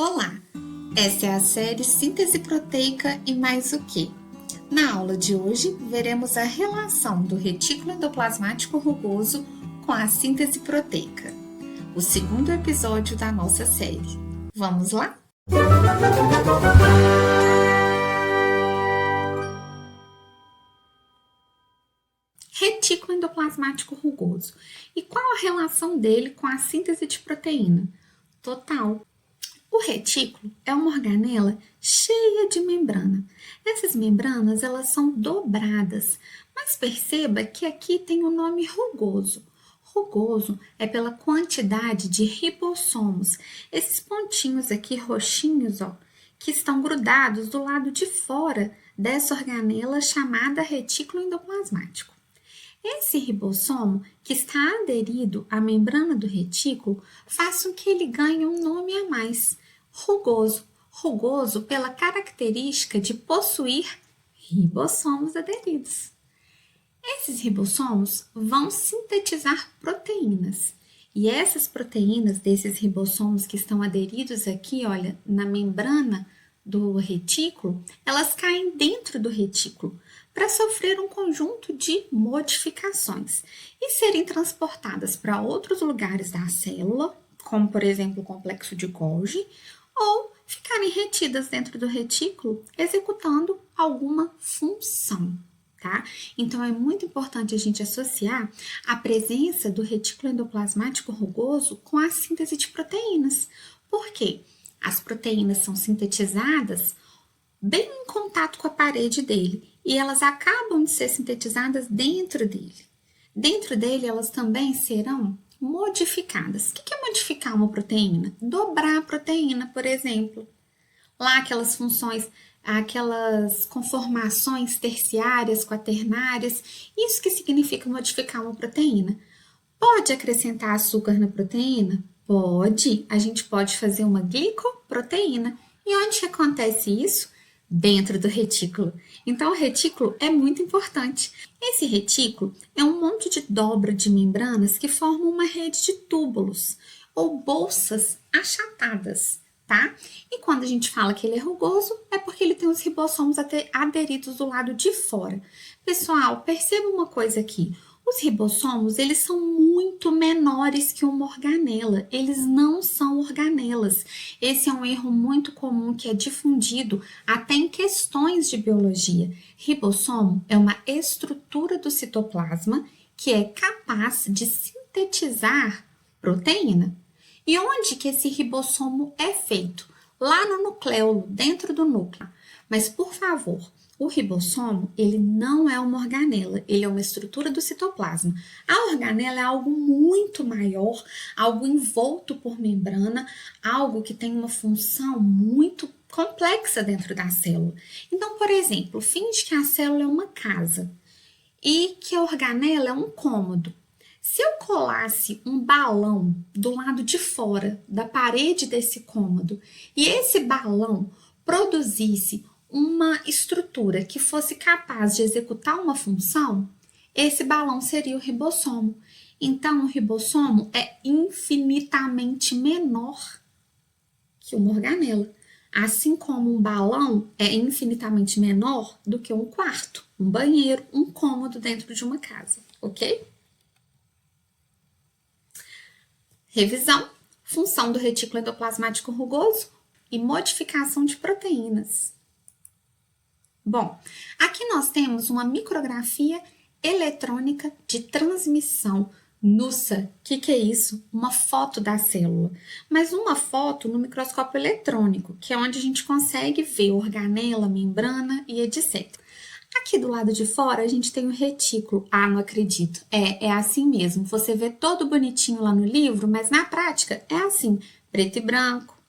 Olá, essa é a série Síntese Proteica e mais o que? Na aula de hoje, veremos a relação do retículo endoplasmático rugoso com a síntese proteica, o segundo episódio da nossa série. Vamos lá? Retículo endoplasmático rugoso. E qual a relação dele com a síntese de proteína? Total. O retículo é uma organela cheia de membrana. Essas membranas, elas são dobradas, mas perceba que aqui tem o nome rugoso. Rugoso é pela quantidade de ribossomos, esses pontinhos aqui roxinhos, que estão grudados do lado de fora dessa organela chamada retículo endoplasmático. Esse ribossomo, que está aderido à membrana do retículo, faz com que ele ganhe um nome a mais, rugoso. Rugoso pela característica de possuir ribossomos aderidos. Esses ribossomos vão sintetizar proteínas. E essas proteínas desses ribossomos que estão aderidos aqui, olha, na membrana do retículo, elas caem dentro do retículo para sofrer um conjunto de modificações e serem transportadas para outros lugares da célula, como por exemplo o complexo de Golgi, ou ficarem retidas dentro do retículo executando alguma função. Tá? Então, é muito importante a gente associar a presença do retículo endoplasmático rugoso com a síntese de proteínas. Por quê? As proteínas são sintetizadas bem em contato com a parede dele e elas acabam de ser sintetizadas dentro dele. Dentro dele, elas também serão modificadas. O que é modificar uma proteína? Dobrar a proteína, por exemplo. Lá aquelas funções, aquelas conformações terciárias, quaternárias, isso que significa modificar uma proteína. Pode acrescentar açúcar na proteína? Pode. A gente pode fazer uma glicoproteína. E onde que acontece isso? Dentro do retículo. Então, o retículo é muito importante. Esse retículo é um monte de dobra de membranas que formam uma rede de túbulos ou bolsas achatadas, tá? E quando a gente fala que ele é rugoso, é porque ele tem os ribossomos aderidos do lado de fora. Pessoal, perceba uma coisa aqui. Os ribossomos, eles são muito menores que uma organela. Eles não são organelas. Esse é um erro muito comum que é difundido até em questões de biologia. Ribossomo é uma estrutura do citoplasma que é capaz de sintetizar proteína. E onde que esse ribossomo é feito? Lá no nucleolo, dentro do núcleo. Mas, por favor, o ribossomo, ele não é uma organela, ele é uma estrutura do citoplasma. A organela é algo muito maior, algo envolto por membrana, algo que tem uma função muito complexa dentro da célula. Então, por exemplo, finge que a célula é uma casa e que a organela é um cômodo. Se eu colasse um balão do lado de fora da parede desse cômodo e esse balão produzisse uma estrutura que fosse capaz de executar uma função, esse balão seria o ribossomo. Então, o ribossomo é infinitamente menor que uma organela. Assim como um balão é infinitamente menor do que um quarto, um banheiro, um cômodo dentro de uma casa, ok? Revisão, função do retículo endoplasmático rugoso e modificação de proteínas. Bom, aqui nós temos uma micrografia eletrônica de transmissão NUSA. O que é isso? Uma foto da célula. Mas uma foto no microscópio eletrônico, que é onde a gente consegue ver organela, membrana e etc. Aqui do lado de fora a gente tem o retículo. Ah, não acredito. É assim mesmo. Você vê todo bonitinho lá no livro, mas na prática é assim, preto e branco.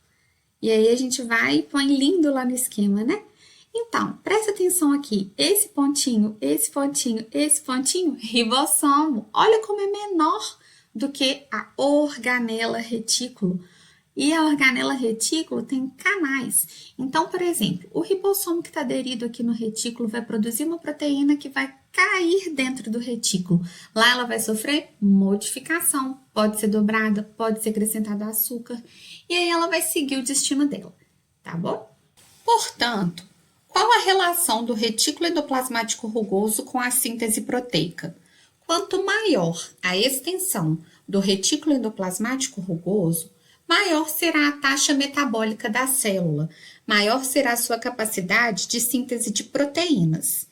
E aí a gente vai e põe lindo lá no esquema, né? Então, presta atenção aqui, esse pontinho, esse pontinho, esse pontinho, ribossomo. Olha como é menor do que a organela retículo. E a organela retículo tem canais. Então, por exemplo, o ribossomo que está aderido aqui no retículo vai produzir uma proteína que vai cair dentro do retículo. Lá ela vai sofrer modificação, pode ser dobrada, pode ser acrescentado açúcar, e aí ela vai seguir o destino dela, tá bom? Portanto, qual a relação do retículo endoplasmático rugoso com a síntese proteica? Quanto maior a extensão do retículo endoplasmático rugoso, maior será a taxa metabólica da célula, maior será a sua capacidade de síntese de proteínas,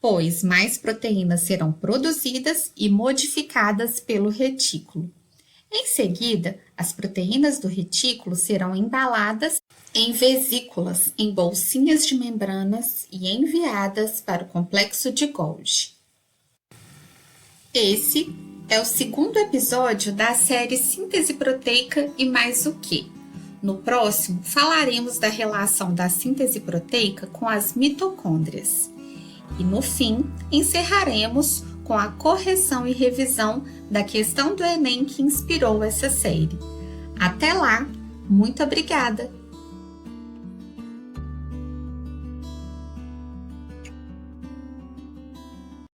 pois mais proteínas serão produzidas e modificadas pelo retículo. Em seguida, as proteínas do retículo serão embaladas em vesículas, em bolsinhas de membranas e enviadas para o complexo de Golgi. Esse é o segundo episódio da série Síntese Proteica e mais o quê? No próximo, falaremos da relação da síntese proteica com as mitocôndrias. E no fim, encerraremos com a correção e revisão da questão do Enem que inspirou essa série. Até lá, muito obrigada!